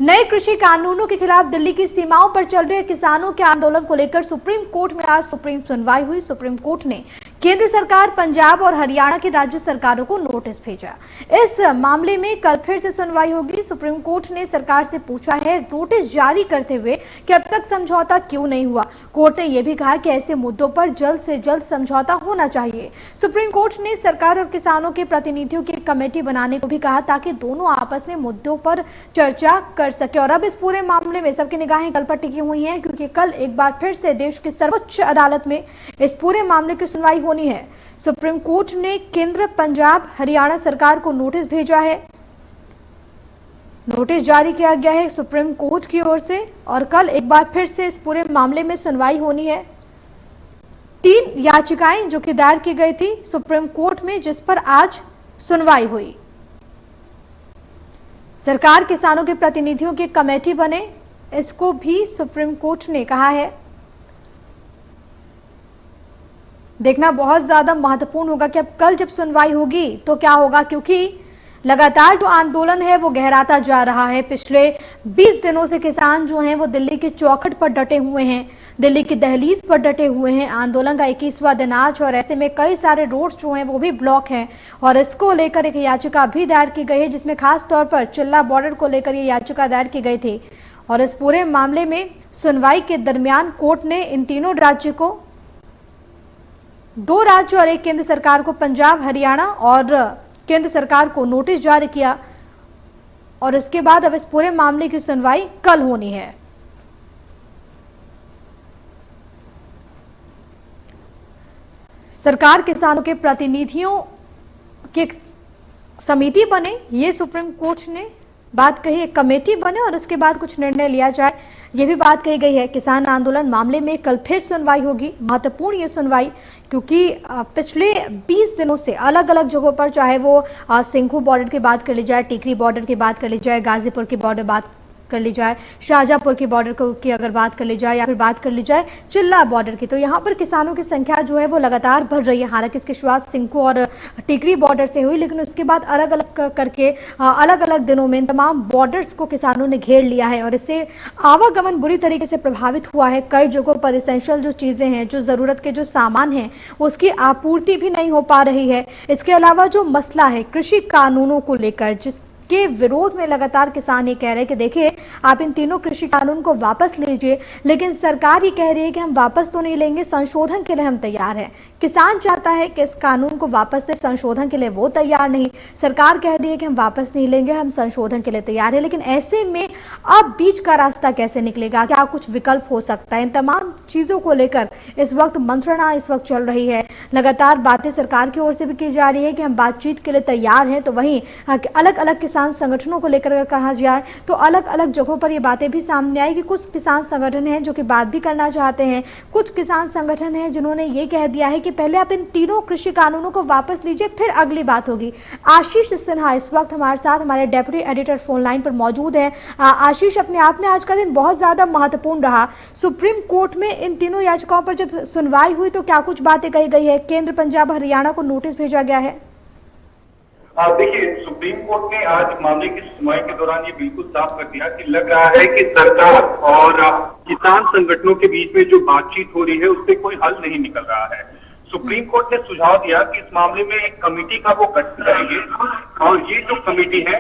नए कृषि कानूनों के खिलाफ दिल्ली की सीमाओं पर चल रहे किसानों के आंदोलन को लेकर सुप्रीम कोर्ट में आज सुप्रीम सुनवाई हुई। सुप्रीम कोर्ट ने केंद्र सरकार, पंजाब और हरियाणा की राज्य सरकारों को नोटिस भेजा। इस मामले में कल फिर से सुनवाई होगी। सुप्रीम कोर्ट ने सरकार से पूछा है नोटिस जारी करते हुए कि अब तक समझौता क्यों नहीं हुआ। कोर्ट ने यह भी कहा कि ऐसे मुद्दों पर जल्द से जल्द समझौता होना चाहिए। सुप्रीम कोर्ट ने सरकार और किसानों के प्रतिनिधियों की एक कमेटी बनाने को भी कहा ताकि दोनों आपस में मुद्दों पर चर्चा कर सके। और अब इस पूरे मामले में सबकी निगाहें कल पर टिकी हुई हैं, क्योंकि कल एक बार फिर से देश की सर्वोच्च अदालत में इस पूरे मामले की सुनवाई होनी है। सुप्रीम कोर्ट ने केंद्र, पंजाब, हरियाणा सरकार को नोटिस भेजा है। नोटिस जारी किया गया है सुप्रीम कोर्ट की ओर से और कल एक बार फिर से इस पूरे मामले में सुनवाई होनी है। 3 याचिकाएं जो कि दायर की गई थी सुप्रीम कोर्ट में, जिस पर आज सुनवाई हुई। सरकार किसानों के प्रतिनिधियों की कमेटी बने, इसको भी सुप्रीम कोर्ट ने कहा है। देखना बहुत ज्यादा महत्वपूर्ण होगा कि अब कल जब सुनवाई होगी तो क्या होगा, क्योंकि लगातार जो आंदोलन है वो गहराता जा रहा है। पिछले 20 दिनों से किसान जो हैं वो दिल्ली की चौखट पर डटे हुए हैं, दिल्ली की दहलीज पर डटे हुए हैं। आंदोलन का 21वां दिन आज, और ऐसे में कई सारे रोड्स जो हैं वो भी ब्लॉक हैं। और इसको लेकर एक याचिका भी दायर की गई है, जिसमें खास तौर पर चिल्ला बॉर्डर को लेकर ये याचिका दायर की गई थी। और इस पूरे मामले में सुनवाई के दरमियान कोर्ट ने इन तीनों राज्य को, 2 राज्य और एक केंद्र सरकार को, पंजाब, हरियाणा और केंद्र सरकार को नोटिस जारी किया। और इसके बाद अब इस पूरे मामले की सुनवाई कल होनी है। सरकार किसानों के प्रतिनिधियों की समिति बने, ये सुप्रीम कोर्ट ने बात कही, एक कमेटी बने और उसके बाद कुछ निर्णय लिया जाए, ये भी बात कही गई है। किसान आंदोलन मामले में कल फिर सुनवाई होगी। महत्वपूर्ण ये सुनवाई, क्योंकि पिछले 20 दिनों से अलग अलग जगहों पर, चाहे वो सिंघू बॉर्डर की बात कर ली जाए, टिकरी बॉर्डर की बात कर ली जाए, गाजीपुर की बॉर्डर बात कर ली जाए, शाहजहांपुर की बॉर्डर की अगर बात कर ली जाए, या फिर बात कर ली जाए चिल्ला बॉर्डर की, तो यहाँ पर किसानों की संख्या जो है वो लगातार बढ़ रही है। हालांकि इसकी शुरुआत सिंघू और टिकरी बॉर्डर से हुई, लेकिन उसके बाद अलग अलग करके अलग अलग दिनों में तमाम बॉर्डर्स को किसानों ने घेर लिया है और इससे आवागमन बुरी तरीके से प्रभावित हुआ है। कई जगहों पर इसेंशियल जो चीज़ें हैं, जो ज़रूरत के जो सामान हैं, उसकी आपूर्ति भी नहीं हो पा रही है। इसके अलावा जो मसला है कृषि कानूनों को लेकर, जिस के विरोध में लगातार किसान ये कह रहे हैं कि देखिए आप इन तीनों कृषि कानून को वापस लीजिए, लेकिन सरकार ये कह रही है कि हम वापस तो नहीं लेंगे, संशोधन के लिए हम तैयार हैं। किसान चाहता है कि इस कानून को वापस दे, संशोधन के लिए वो तैयार नहीं। सरकार कह रही है कि हम वापस नहीं लेंगे, हम संशोधन के लिए तैयार है। लेकिन ऐसे में अब बीच का रास्ता कैसे निकलेगा, क्या कुछ विकल्प हो सकता है? इन तमाम चीज़ों को लेकर इस वक्त मंत्रणा इस वक्त चल रही है। लगातार बातें सरकार की ओर से भी की जा रही है कि हम बातचीत के लिए तैयार हैं, तो वहीं अलग अलग किसान संगठनों को लेकर अगर कहा जाए तो अलग अलग जगहों पर ये बातें भी सामने आई कि कुछ किसान संगठन हैं जो कि बात भी करना चाहते हैं, कुछ किसान संगठन हैं जिन्होंने ये कह दिया है कि पहले आप इन तीनों कृषि कानूनों को वापस लीजिए, फिर अगली बात होगी। आशीष सिन्हा इस वक्त हमारे साथ, हमारे डेप्यूटी एडिटर फोन लाइन पर मौजूद है। आशीष, अपने आप में आज का दिन बहुत ज्यादा महत्वपूर्ण रहा। सुप्रीम कोर्ट में इन तीनों याचिकाओं पर जब सुनवाई हुई तो क्या कुछ बातें कही गई है? केंद्र, पंजाब, हरियाणा को नोटिस भेजा गया है। देखिए, सुप्रीम कोर्ट ने आज मामले की सुनवाई के दौरान ये बिल्कुल साफ कर दिया कि लग रहा है कि सरकार और किसान संगठनों के बीच में जो बातचीत हो रही है उससे कोई हल नहीं निकल रहा है। सुप्रीम कोर्ट ने सुझाव दिया कि इस मामले में एक कमेटी का वो गठन करेंगे और ये जो कमेटी है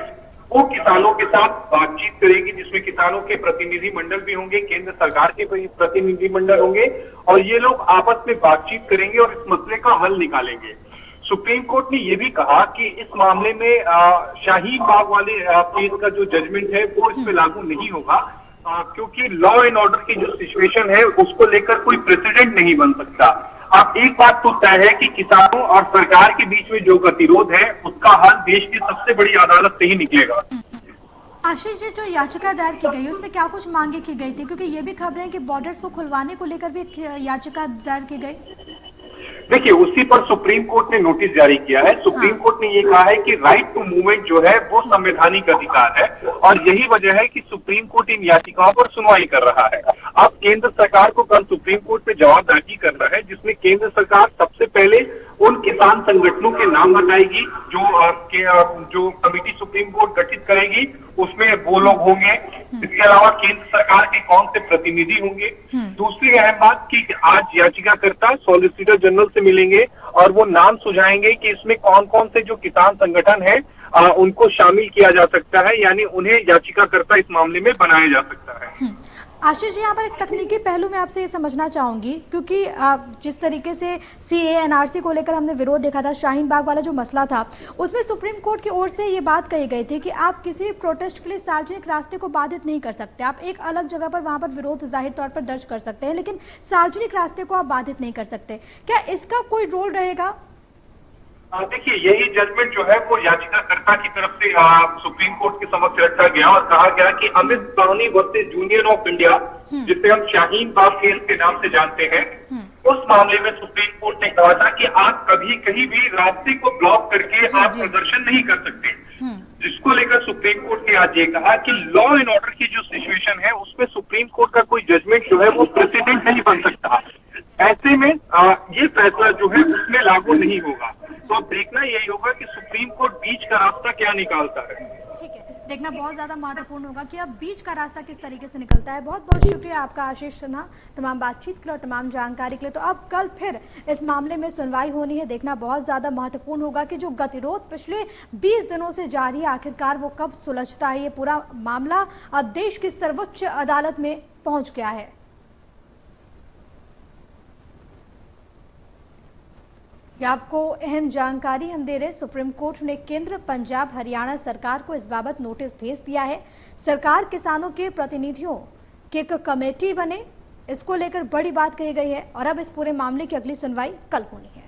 वो किसानों के साथ बातचीत करेगी, जिसमें किसानों के प्रतिनिधि मंडल भी होंगे, केंद्र सरकार के प्रतिनिधि मंडल होंगे और ये लोग आपस में बातचीत करेंगे और इस मसले का हल निकालेंगे। सुप्रीम कोर्ट ने यह भी कहा कि इस मामले में शाहीन बाग वाले केस का जो जजमेंट है वो इस पे लागू नहीं होगा, क्योंकि लॉ एंड ऑर्डर की जो सिचुएशन है उसको लेकर कोई प्रेसिडेंट नहीं बन सकता। अब एक बात तो तय है कि किसानों और सरकार के बीच में जो गतिरोध है उसका हल देश की सबसे बड़ी अदालत से ही निकलेगा। आशीष जी, जो याचिका दायर की गई उसमें क्या कुछ मांगे की गई थी? क्योंकि ये भी खबर है कि बॉर्डर्स को खुलवाने को लेकर भी एक याचिका दायर की गई। देखिए, उसी पर सुप्रीम कोर्ट ने नोटिस जारी किया है। सुप्रीम कोर्ट ने ये कहा है कि राइट टू मूवमेंट जो है वो संवैधानिक अधिकार है और यही वजह है कि सुप्रीम कोर्ट इन याचिकाओं पर सुनवाई कर रहा है। अब केंद्र सरकार को कल सुप्रीम कोर्ट में जवाब दाखिल करना है, जिसमें केंद्र सरकार सबसे पहले उन किसान संगठनों के नाम बताएगी जो कमेटी सुप्रीम कोर्ट गठित करेगी, उसमें वो लोग होंगे। इसके अलावा केंद्र सरकार के कौन से प्रतिनिधि होंगे। दूसरी अहम बात कि आज याचिकाकर्ता सॉलिसिटर जनरल से मिलेंगे और वो नाम सुझाएंगे कि इसमें कौन कौन से जो किसान संगठन है उनको शामिल किया जा सकता है, यानी उन्हें याचिकाकर्ता इस मामले में बनाया जा सकता है। आशीष जी, यहाँ पर एक तकनीकी पहलू में आपसे ये समझना चाहूंगी, क्योंकि जिस तरीके से सीए एनआरसी को लेकर हमने विरोध देखा था, शाहीन बाग वाला जो मसला था, उसमें सुप्रीम कोर्ट की ओर से ये बात कही गई थी कि आप किसी भी प्रोटेस्ट के लिए सार्वजनिक रास्ते को बाधित नहीं कर सकते। आप एक अलग जगह पर वहां पर विरोध जाहिर तौर पर दर्ज कर सकते हैं, लेकिन सार्वजनिक रास्ते को आप बाधित नहीं कर सकते। क्या इसका कोई रोल रहेगा? देखिए, यही जजमेंट जो है वो याचिकाकर्ता की तरफ से सुप्रीम कोर्ट के समक्ष रखा गया और कहा गया कि Amit Sahni versus union of India, जिसे हम शाहीन बाग केस के नाम से जानते हैं, उस मामले में सुप्रीम कोर्ट ने कहा था कि आप कभी कहीं भी रास्ते को ब्लॉक करके आप प्रदर्शन नहीं कर सकते, जिसको लेकर सुप्रीम कोर्ट ने आज ये कहा कि लॉ एंड ऑर्डर की जो सिचुएशन है उसमें सुप्रीम कोर्ट का कोई जजमेंट जो है वो प्रेसिडेंट नहीं बन सकता। ऐसे में ये फैसला जो है उसमें लागू नहीं होगा। तो अब देखना यही होगा कि सुप्रीम कोर्ट बीच का रास्ता क्या निकालता है। ठीक है, देखना बहुत ज्यादा महत्वपूर्ण होगा कि अब बीच का रास्ता किस तरीके से निकलता है। बहुत बहुत शुक्रिया आपका आशीष सिन्हा, तमाम बातचीत के लिए और तमाम जानकारी के लिए। तो अब कल फिर इस मामले में सुनवाई होनी है, देखना बहुत ज्यादा महत्वपूर्ण होगा कि जो गतिरोध पिछले 20 दिनों से जारी है, आखिरकार वो कब सुलझता है। ये पूरा मामला अब देश की सर्वोच्च अदालत में पहुंच गया है। ये आपको अहम जानकारी हम दे रहे हैं। सुप्रीम कोर्ट ने केंद्र, पंजाब, हरियाणा सरकार को इस बाबत नोटिस भेज दिया है। सरकार किसानों के प्रतिनिधियों की एक कमेटी बने, इसको लेकर बड़ी बात कही गई है और अब इस पूरे मामले की अगली सुनवाई कल होनी है।